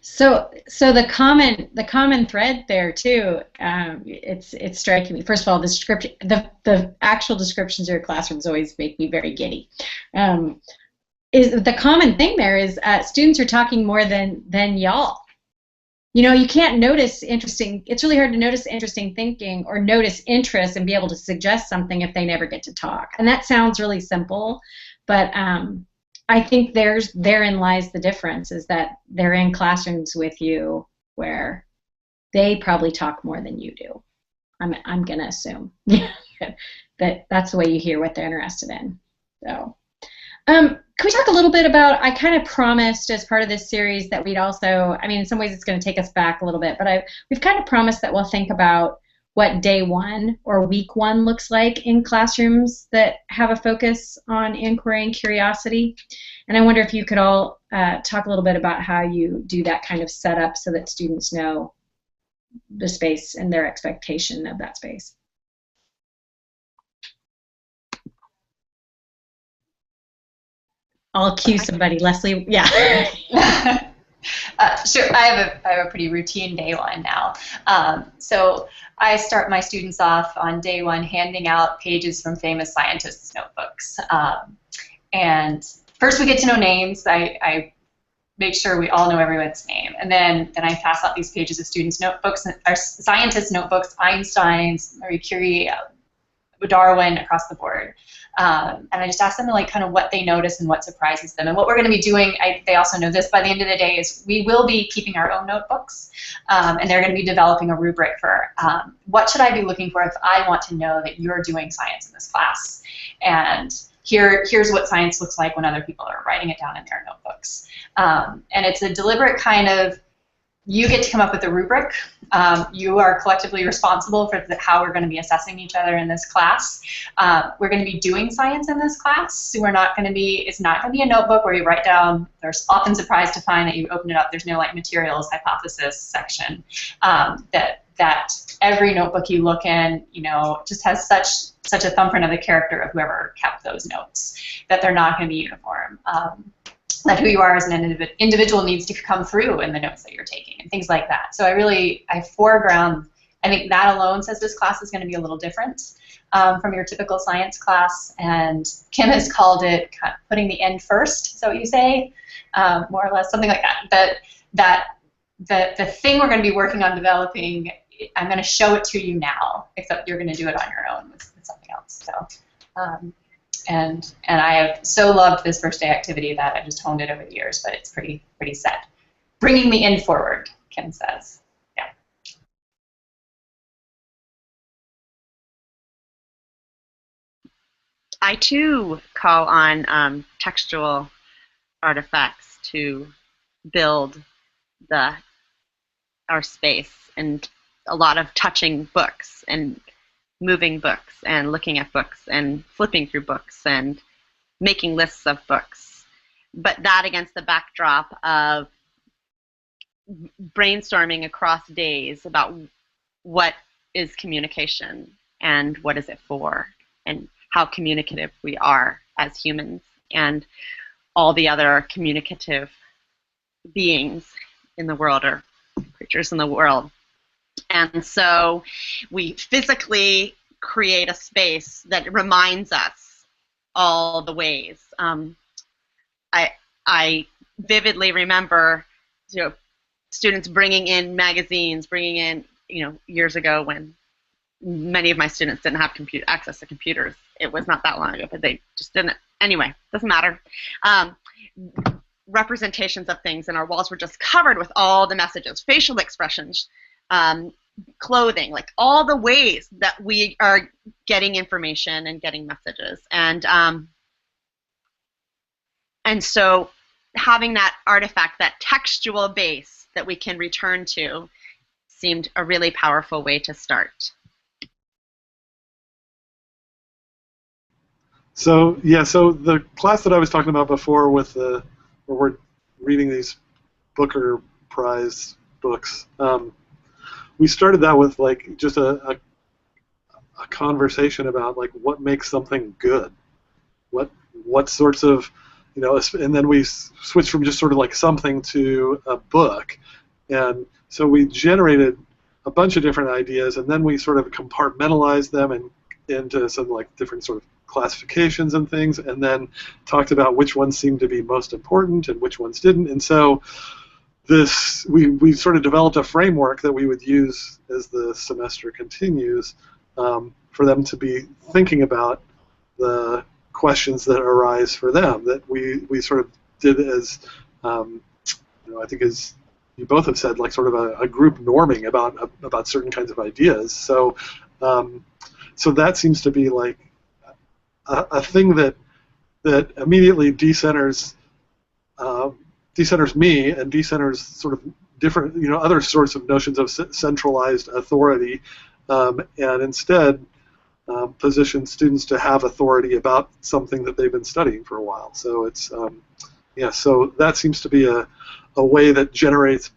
So the common thread there too, it's striking me. First of all, the actual descriptions of your classrooms always make me very giddy. Is the common thing there is students are talking more than y'all. You can't notice interesting. It's really hard to notice interesting thinking or notice interest and be able to suggest something if they never get to talk. And that sounds really simple, but I think therein lies the difference, is that they're in classrooms with you where they probably talk more than you do. I'm gonna assume that's the way you hear what they're interested in. So Can we talk a little bit about, I kind of promised as part of this series that we'd also, I mean, in some ways it's going to take us back a little bit, but we've kind of promised that we'll think about what day one or week one looks like in classrooms that have a focus on inquiry and curiosity. And I wonder if you could all talk a little bit about how you do that kind of setup so that students know the space and their expectation of that space. I'll cue somebody. Leslie, yeah. Sure, I have a pretty routine day one now. So I start my students off on day one handing out pages from famous scientists' notebooks. And first we get to know names. I make sure we all know everyone's name. And then I pass out these pages of students' notebooks, our scientists' notebooks, Einstein's, Marie Curie, Darwin, across the board. And I just ask them like kind of what they notice and what surprises them. And what we're going to be doing, they also know this by the end of the day, is we will be keeping our own notebooks, and they're going to be developing a rubric for what should I be looking for if I want to know that you're doing science in this class. And here's what science looks like when other people are writing it down in their notebooks. And it's a deliberate kind of, you get to come up with a rubric. You are collectively responsible for how we're going to be assessing each other in this class. We're going to be doing science in this class, so we're not going to be, it's not going to be a notebook where you write down, there's often surprised to find that you open it up, there's no like materials hypothesis section. That every notebook you look in, you know, just has such a thumbprint of the character of whoever kept those notes, that they're not going to be uniform. That who you are as an individual needs to come through in the notes that you're taking and things like that. So I foreground, I think that alone says this class is going to be a little different from your typical science class. And Kim has called it kind of putting the end first, is that what you say? More or less, something like that. The thing we're going to be working on developing, I'm going to show it to you now, except you're going to do it on your own with something else. So. And I have so loved this first day activity that I just honed it over the years, but it's pretty set. Bringing the end forward, Kim says. Yeah. I too call on textual artifacts to build our space, and a lot of touching books and moving books and looking at books and flipping through books and making lists of books. But that against the backdrop of brainstorming across days about what is communication and what is it for and how communicative we are as humans and all the other communicative beings in the world or creatures in the world. And so we physically create a space that reminds us all the ways. I vividly remember, students bringing in magazines, bringing in, years ago when many of my students didn't have access to computers. It was not that long ago, but they just didn't. Anyway, doesn't matter. Representations of things, and our walls were just covered with all the messages, facial expressions, clothing, like all the ways that we are getting information and getting messages. And so having that artifact, that textual base that we can return to, seemed a really powerful way to start. So yeah, so the class that I was talking about before with where we're reading these Booker Prize books, we started that with like just a conversation about like what makes something good, what sorts of, and then we switched from just sort of like something to a book, and so we generated a bunch of different ideas, and then we sort of compartmentalized them and into some like different sort of classifications and things, and then talked about which ones seemed to be most important and which ones didn't. And so this we sort of developed a framework that we would use as the semester continues, for them to be thinking about the questions that arise for them, that we sort of did as I think as you both have said, like sort of a group norming about certain kinds of ideas. So so that seems to be like a thing that that immediately decenters me and decenters sort of different, other sorts of notions of centralized authority, and instead position students to have authority about something that they've been studying for a while. So it's, so that seems to be a way that generates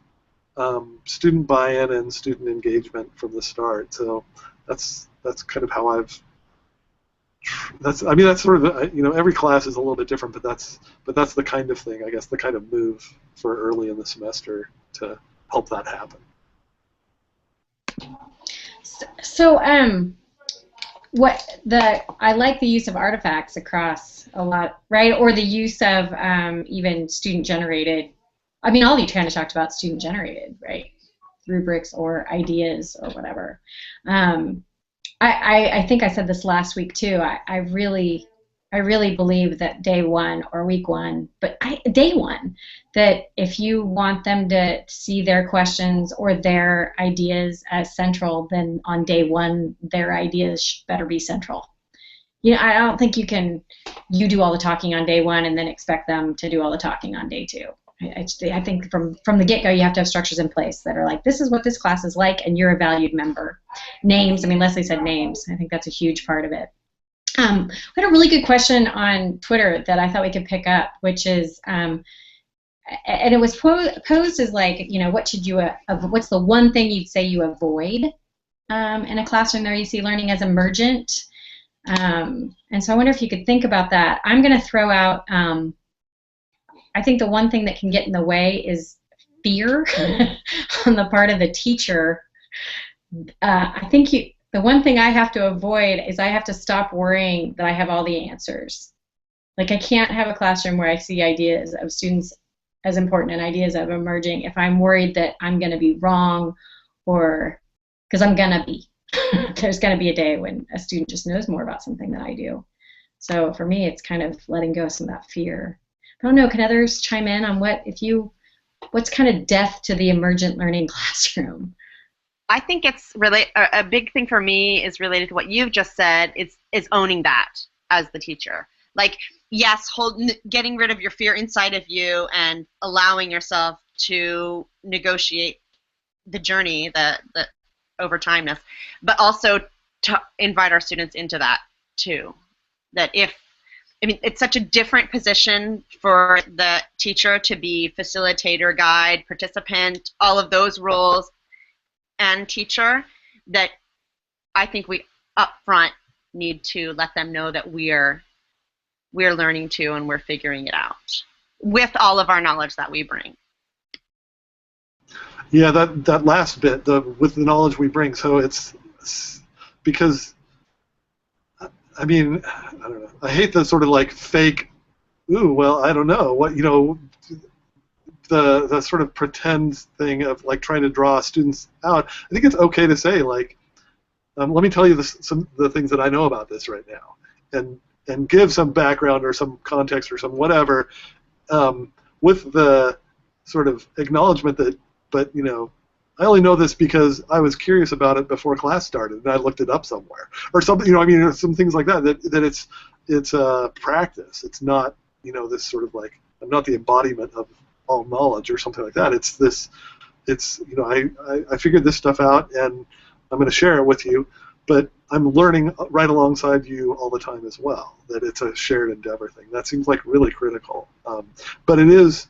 student buy-in and student engagement from the start. So that's kind of how that's sort of, every class is a little bit different, but that's the kind of thing, I guess, the kind of move for early in the semester to help that happen. So I like the use of artifacts across a lot, right? Or the use of even student-generated. I mean, all you kind of talked about student-generated, right? Rubrics or ideas or whatever. I think I said this last week too. I really believe that day one or week one, but day one, that if you want them to see their questions or their ideas as central, then on day one their ideas better be central. I don't think you do all the talking on day one and then expect them to do all the talking on day two. I think from the get-go you have to have structures in place that are like, this is what this class is like, and you're a valued member. Names, I mean, Leslie said names. I think that's a huge part of it. We had a really good question on Twitter that I thought we could pick up, which is, and it was posed as like, what's the one thing you'd say you avoid in a classroom there you see learning as emergent? And so I wonder if you could think about that. I'm going to throw out, I think the one thing that can get in the way is fear on the part of the teacher. I think the one thing I have to avoid is I have to stop worrying that I have all the answers. Like, I can't have a classroom where I see ideas of students as important and ideas of emerging if I'm worried that I'm going to be wrong, or because I'm going to be. There's going to be a day when a student just knows more about something than I do. So for me, it's kind of letting go of some of that fear. I don't know, can others chime in on what's kind of death to the emergent learning classroom? I think it's really a big thing for me is related to what you've just said. Is owning that as the teacher. Like, yes, getting rid of your fear inside of you and allowing yourself to negotiate the journey, the over timeness, but also to invite our students into that too. That it's such a different position for the teacher to be facilitator, guide, participant, all of those roles, and teacher, that I think we up front need to let them know that we're learning too, and we're figuring it out with all of our knowledge that we bring. Yeah, that last bit, with the knowledge we bring. So it's because, I mean, I don't know. I hate the sort of like fake, ooh, well, I don't know what, the sort of pretend thing of like trying to draw students out. I think it's okay to say like, let me tell you the things that I know about this right now, and give some background or some context or some whatever, with the sort of acknowledgement that, but I only know this because I was curious about it before class started and I looked it up somewhere or something. Some things like that. That it's a practice. It's not this sort of like, I'm not the embodiment of all knowledge or something like that. It's this. It's I figured this stuff out and I'm going to share it with you, but I'm learning right alongside you all the time as well. That it's a shared endeavor thing. That seems like really critical. But it is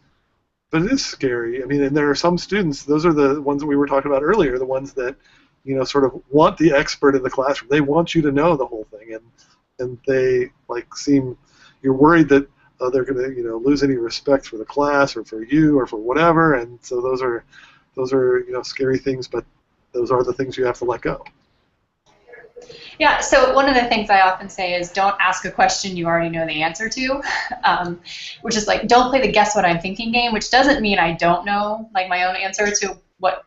scary. I mean, and there are some students, those are the ones that we were talking about earlier, the ones that, sort of want the expert in the classroom. They want you to know the whole thing, and they like you're worried that they're going to, lose any respect for the class or for you or for whatever, and so those are scary things, but those are the things you have to let go. Yeah, so one of the things I often say is don't ask a question you already know the answer to, which is like, don't play the guess what I'm thinking game, which doesn't mean I don't know like my own answer to what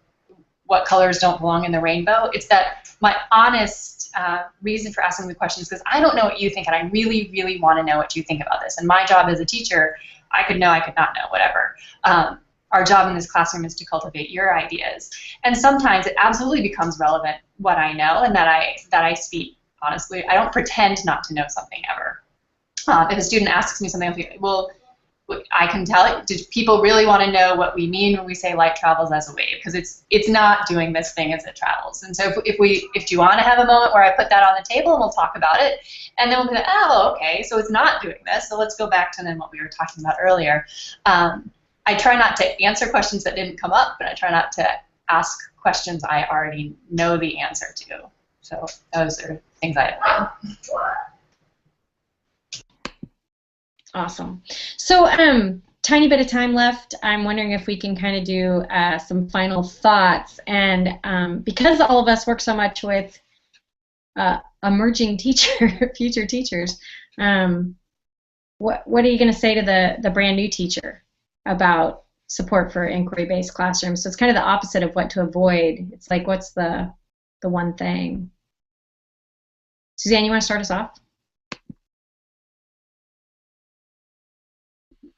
colors don't belong in the rainbow. It's that my honest reason for asking the questions, because I don't know what you think, and I really, really want to know what you think about this. And my job as a teacher, I could know, I could not know, whatever. Our job in this classroom is to cultivate your ideas. And sometimes it absolutely becomes relevant what I know and that I speak honestly. I don't pretend not to know something ever. If a student asks me something, well, I can tell it. Do people really want to know what we mean when we say light travels as a wave? Because it's not doing this thing as it travels. And so if you want to have a moment where I put that on the table and we'll talk about it, and then we'll be like, oh, okay, so it's not doing this. So let's go back to then what we were talking about earlier. I try not to answer questions that didn't come up, but I try not to ask questions I already know the answer to. So those are things I have done. Awesome. So tiny bit of time left. I'm wondering if we can kind of do some final thoughts. And because all of us work so much with emerging future teachers, what are you going to say to the brand new teacher about support for inquiry-based classrooms? So it's kind of the opposite of what to avoid. It's like, what's the one thing? Suzanne, you want to start us off?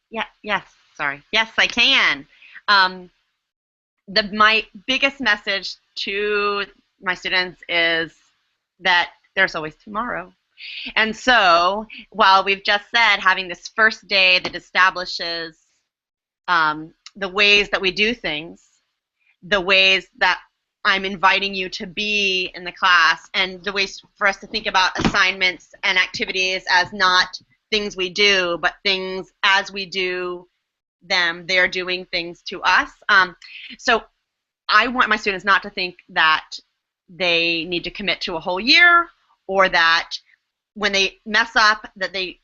Yeah. Yes. Sorry. Yes, I can. My biggest message to my students is that there's always tomorrow. And so, while we've just said having this first day that establishes the ways that we do things, the ways that I'm inviting you to be in the class, and the ways for us to think about assignments and activities as not things we do, but things as we do them, they're doing things to us. So I want my students not to think that they need to commit to a whole year, or that when they mess up that they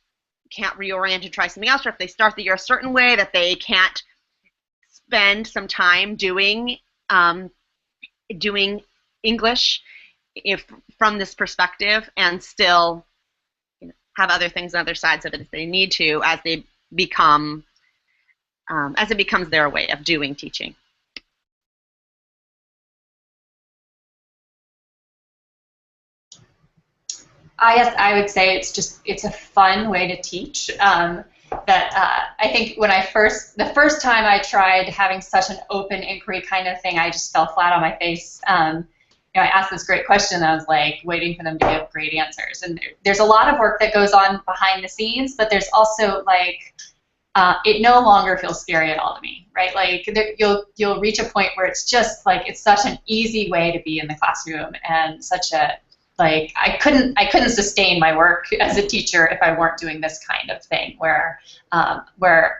can't reorient and try something else, or if they start the year a certain way that they can't spend some time doing English from this perspective, and still have other things on other sides of it if they need to, as they become as it becomes their way of doing teaching. Yes, I would say it's a fun way to teach. I think when the first time I tried having such an open inquiry kind of thing, I just fell flat on my face. I asked this great question, and I was like waiting for them to give great answers. And there's a lot of work that goes on behind the scenes, but there's also like it no longer feels scary at all to me, right? Like you'll reach a point where it's just like it's such an easy way to be in the classroom, and such a like I couldn't sustain my work as a teacher if I weren't doing this kind of thing, where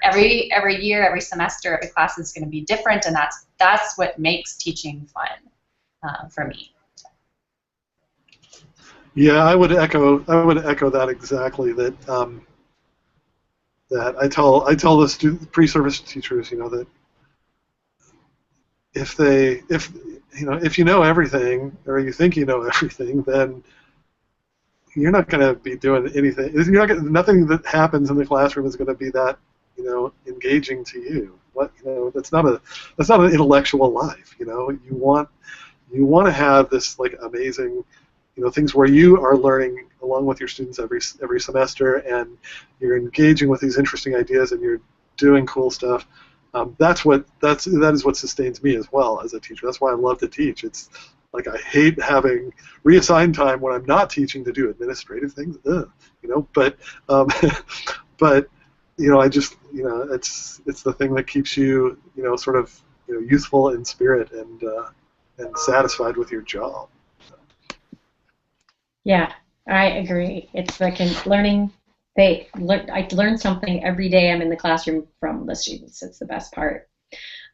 every year, every semester, every class is going to be different, and that's what makes teaching fun for me. Yeah, I would echo that exactly. That that I tell the pre-service teachers, that if you know everything, or you think you know everything, then you're not going to be doing anything. Nothing that happens in the classroom is going to be that engaging to you. That's not an intellectual life. You want to have this like amazing things where you are learning along with your students every semester, and you're engaging with these interesting ideas, and you're doing cool stuff. That is what sustains me as well as a teacher. That's why I love to teach. It's like I hate having reassigned time when I'm not teaching to do administrative things. But I just it's the thing that keeps you sort of youthful in spirit and satisfied with your job. Yeah, I agree. It's like learning. I learn something every day I'm in the classroom from the students. It's the best part.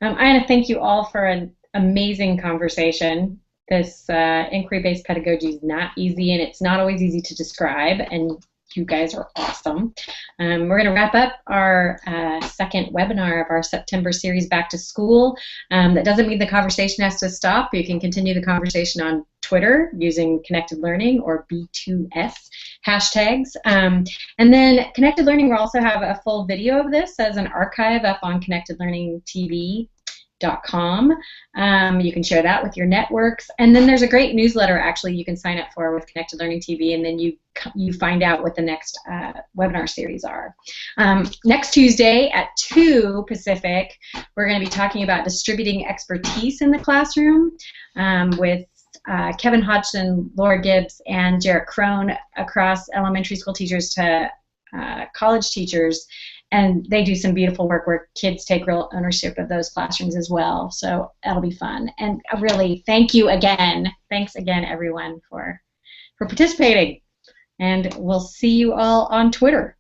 I want to thank you all for an amazing conversation. This inquiry-based pedagogy is not easy, and it's not always easy to describe, and you guys are awesome. We're going to wrap up our second webinar of our September series, Back to School. That doesn't mean the conversation has to stop. You can continue the conversation on Twitter using Connected Learning or B2S hashtags. And then Connected Learning will also have a full video of this as an archive up on connectedlearningtv.com. You can share that with your networks, and then there's a great newsletter actually you can sign up for with Connected Learning TV, and then you find out what the next webinar series are. Next Tuesday at 2 Pacific, we're going to be talking about distributing expertise in the classroom with Kevin Hodgson, Laura Gibbs, and Jarrett Crone across elementary school teachers to college teachers, and they do some beautiful work where kids take real ownership of those classrooms as well. So that'll be fun. And really, thank you again. Thanks again, everyone, for participating. And we'll see you all on Twitter.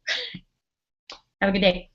Have a good day.